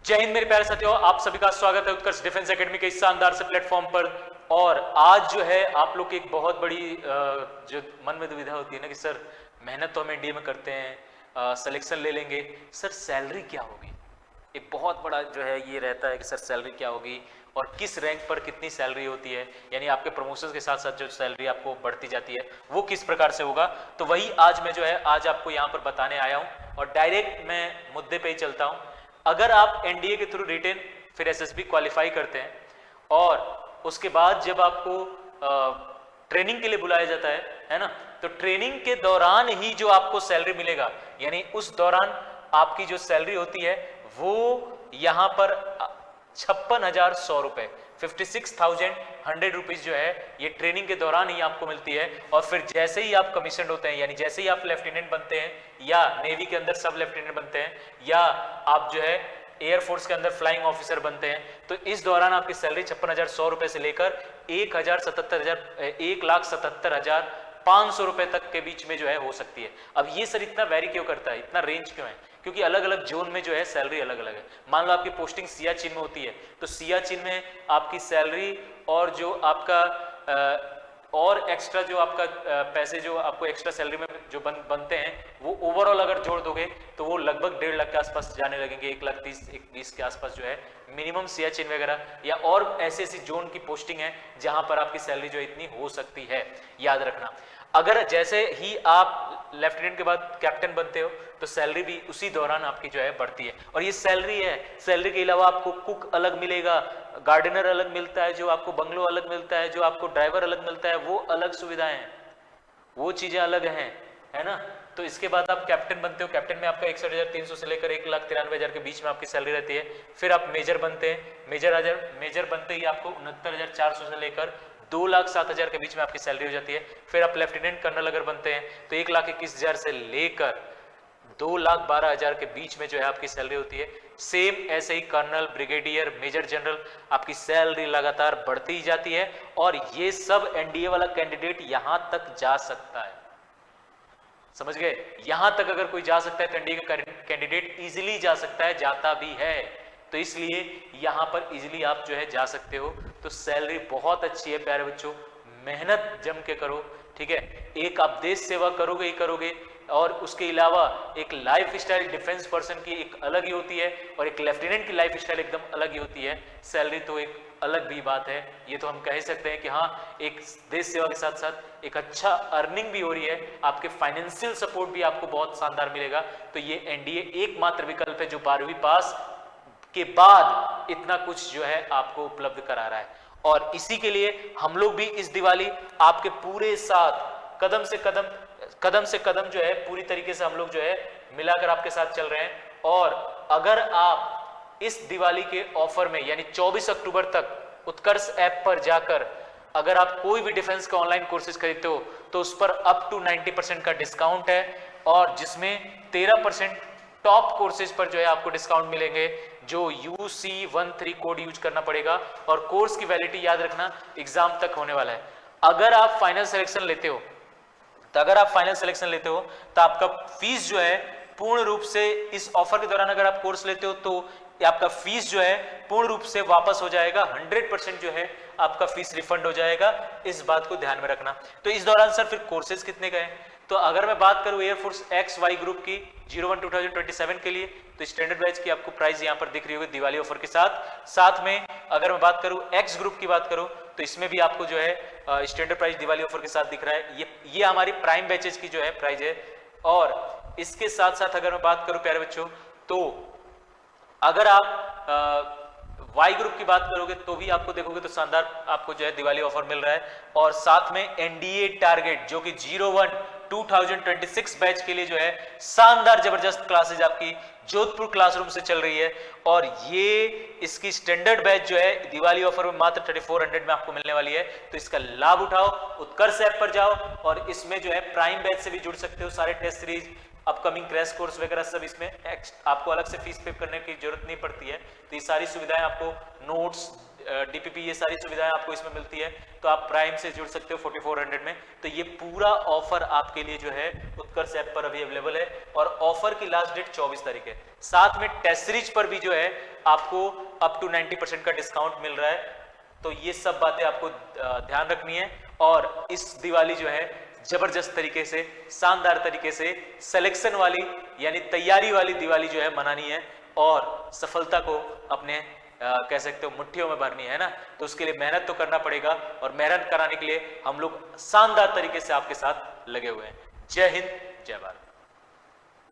जय हिंद मेरे प्यारे साथियों, आप सभी का स्वागत है उत्कर्ष डिफेंस एकेडमी के इस शानदार से प्लेटफॉर्म पर। और आज जो है आप लोग की एक बहुत बड़ी जो मन में दुविधा होती है ना कि सर मेहनत तो हम एनडीए में करते हैं, सिलेक्शन ले लेंगे, सर सैलरी क्या होगी। एक बहुत बड़ा जो है ये रहता है कि सर सैलरी क्या होगी और किस रैंक पर कितनी सैलरी होती है, यानी आपके प्रमोशन के साथ साथ जो सैलरी आपको बढ़ती जाती है वो किस प्रकार से होगा। तो वही आज मैं जो है आज आपको यहाँ पर बताने आया हूँ और डायरेक्ट मैं मुद्दे पे ही चलता हूँ। अगर आप एनडीए के थ्रू रिटेन फिर एसएसबी क्वालिफाई करते हैं और उसके बाद जब आपको ट्रेनिंग के लिए बुलाया जाता है ना, तो ट्रेनिंग के दौरान ही जो आपको सैलरी मिलेगा, यानी उस दौरान आपकी जो सैलरी होती है वो यहाँ पर 56,100 रुपए 56,100 रुपीज जो है ये ट्रेनिंग के दौरान ही आपको मिलती है। और फिर जैसे ही आप कमीशन होते हैं, यानी जैसे ही आप लेफ्टिनेंट बनते हैं या नेवी के अंदर सब लेफ्टिनेंट बनते हैं या आप जो है एयरफोर्स के अंदर फ्लाइंग ऑफिसर बनते हैं, तो इस दौरान आपकी सैलरी 56,100 रुपए से लेकर 1,77,500 रुपए तक के बीच में जो है हो सकती है। अब ये सर इतना वेरी क्यों करता है, इतना रेंज क्यों है? क्योंकि अलग अलग जोन में जो है सैलरी अलग अलग है। मान लो आपकी पोस्टिंग सियाचिन में होती है, तो सियाचिन में आपकी सैलरी और जो आपका और एक्स्ट्रा जो आपका पैसे जो आपको एक्स्ट्रा सैलरी में जो बनते हैं वो ओवरऑल अगर जोड़ दोगे तो वो लगभग 1.5 लाख के आसपास जाने लगेंगे, 1,30,1,20 के आसपास जो है मिनिमम सियाचिन वगैरह या और ऐसी ऐसी जोन की पोस्टिंग है जहां पर आपकी सैलरी जो इतनी हो सकती है। याद रखना, अगर जैसे ही आप लेफ्टिनेंट के बाद कैप्टन बनते हो तो सैलरी भी उसी दौरान आपकी जो है बढ़ती है। और ये सैलरी है, सैलरी के अलावा आपको कुक अलग मिलेगा, गार्डनर अलग मिलता है, जो आपको बंगलो अलग मिलता है, जो आपको ड्राइवर अलग मिलता है, वो अलग सुविधाएं हैं, वो चीजें अलग हैं, है ना। तो इसके बाद आप कैप्टन बनते हो, कैप्टन में आपका 61,300 से लेकर 1,93,000 के बीच में आपकी सैलरी रहती है। फिर आप मेजर बनते हैं, मेजर बनते ही आपको 69,400 से लेकर 2,07,000 के बीच में आपकी सैलरी हो जाती है। फिर आप लेफ्टिनेंट कर्नल अगर बनते हैं तो 1,21,000 से लेकर 2,12,000 के बीच में जो है आपकी सैलरी होती है। सेम ऐसे ही कर्नल, ब्रिगेडियर, मेजर जनरल आपकी सैलरी लगातार बढ़ती ही जाती है। और ये सब एनडीए वाला कैंडिडेट यहां तक जा सकता है, समझ गए? यहां तक अगर कोई जा सकता है तो एनडीए का कैंडिडेट इजीली जा सकता है, जाता भी है। तो इसलिए यहां पर इजीली आप जो है जा सकते हो। तो सैलरी बहुत अच्छी है प्यारे बच्चों, मेहनत जम के करो, ठीक है। एक आप देश सेवा करोगे ही करोगे, और उसके अलावा एक लाइफ स्टाइल डिफेंस पर्सन की एक अलग ही होती है और एक लेफ्टिनेंट की लाइफ स्टाइल एकदम अलग ही होती है। सैलरी तो एक अलग भी बात है, ये तो हम कह सकते हैं कि हाँ एक देश सेवा के साथ साथ एक अच्छा अर्निंग भी हो रही है, आपके फाइनेंशियल सपोर्ट भी आपको बहुत शानदार मिलेगा। तो ये एनडीए एकमात्र विकल्प है जो 12वीं पास के बाद इतना कुछ जो है आपको उपलब्ध करा रहा है। और इसी के लिए हम लोग भी इस दिवाली आपके पूरे साथ कदम से कदम जो है पूरी तरीके से हम लोग जो है मिलाकर आपके साथ चल रहे हैं। और अगर आप इस दिवाली के ऑफर में यानी 24 अक्टूबर तक उत्कर्ष ऐप पर जाकर अगर आप कोई भी डिफेंस का ऑनलाइन कोर्सेज खरीदते हो तो उस पर अप टू 90% का डिस्काउंट है, और जिसमें 13% टॉप कोर्सेज पर जो है आपको डिस्काउंट मिलेंगे, जो UC13 कोड यूज करना पड़ेगा। और कोर्स की वैलिडिटी याद रखना एग्जाम तक होने वाला है। अगर आप फाइनल सिलेक्शन लेते हो तो आपका फीस जो है पूर्ण रूप से इस ऑफर के दौरान अगर आप कोर्स लेते हो तो आपका फीस जो है पूर्ण रूप से वापस हो जाएगा, 100% जो है आपका फीस रिफंड हो जाएगा। इस बात को ध्यान में रखना। तो इस दौरान सर फिर कोर्सेज कितने का है, तो अगर मैं बात करूं एयरफोर्स XY ग्रुप की 01-2027 के लिए तो स्टैंडर्ड बैच की आपको प्राइस यहां पर दिख रही होगी दिवाली ऑफर के साथ में अगर मैं बात करूं X ग्रुप की बात करूं तो इसमें भी आपको जो है स्टैंडर्ड प्राइस दिवाली ऑफर के साथ दिख रहा है। ये हमारी प्राइम बैचेज की जो है प्राइस है। और इसके साथ साथ अगर मैं बात करूं प्यारे बच्चों, तो अगर आप वाई ग्रुप की बात करोगे तो भी आपको देखोगे तो शानदार आपको जो है दिवाली ऑफर मिल रहा है। और साथ में एनडीए टारगेट जो कि 01-2026 बैच के लिए जो है शानदार जबरदस्त क्लासेज आपकी जोधपुर क्लासरूम से चल रही है। और ये इसकी स्टैंडर्ड बैच जो है दिवाली ऑफर में मात्र 3400 में आपको मिलने वाली है। तो इसका लाभ उठाओ, उत्कर्ष ऐप पर जाओ और इसमें जो है प्राइम बैच से भी जुड़ सकते हो। सारे test series, upcoming crash course वगैरह सब इसमें आपको अलग से फीस पे करने की जरूरत नहीं पड़ती है। तो ये सारी सुविधाएं आपको, नोट्स, डीपीपी, ये सारी सुविधाएं आपको इसमें मिलती है। तो आप प्राइम से जुड़ सकते हो 4400 में। तो ये पूरा ऑफर आपके लिए जो है उत्कर्ष ऐप पर अभी अवेलेबल है और ऑफर की लास्ट डेट 24 तारीख है। साथ में टेस्ट सीरीज पर भी जो है आपको अप टू 90% का डिस्काउंट मिल रहा है। तो ये सब बातें आपको ध्यान रखनी है और इस दिवाली जो है जबरदस्त तरीके से, शानदार तरीके से सिलेक्शन वाली यानी तैयारी वाली दिवाली जो है मनानी है और सफलता को अपने कह सकते हो मुट्ठियों में भरनी है ना। तो उसके लिए मेहनत तो करना पड़ेगा और मेहनत कराने के लिए हम लोग शानदार तरीके से आपके साथ लगे हुए हैं। जय हिंद, जय भारत।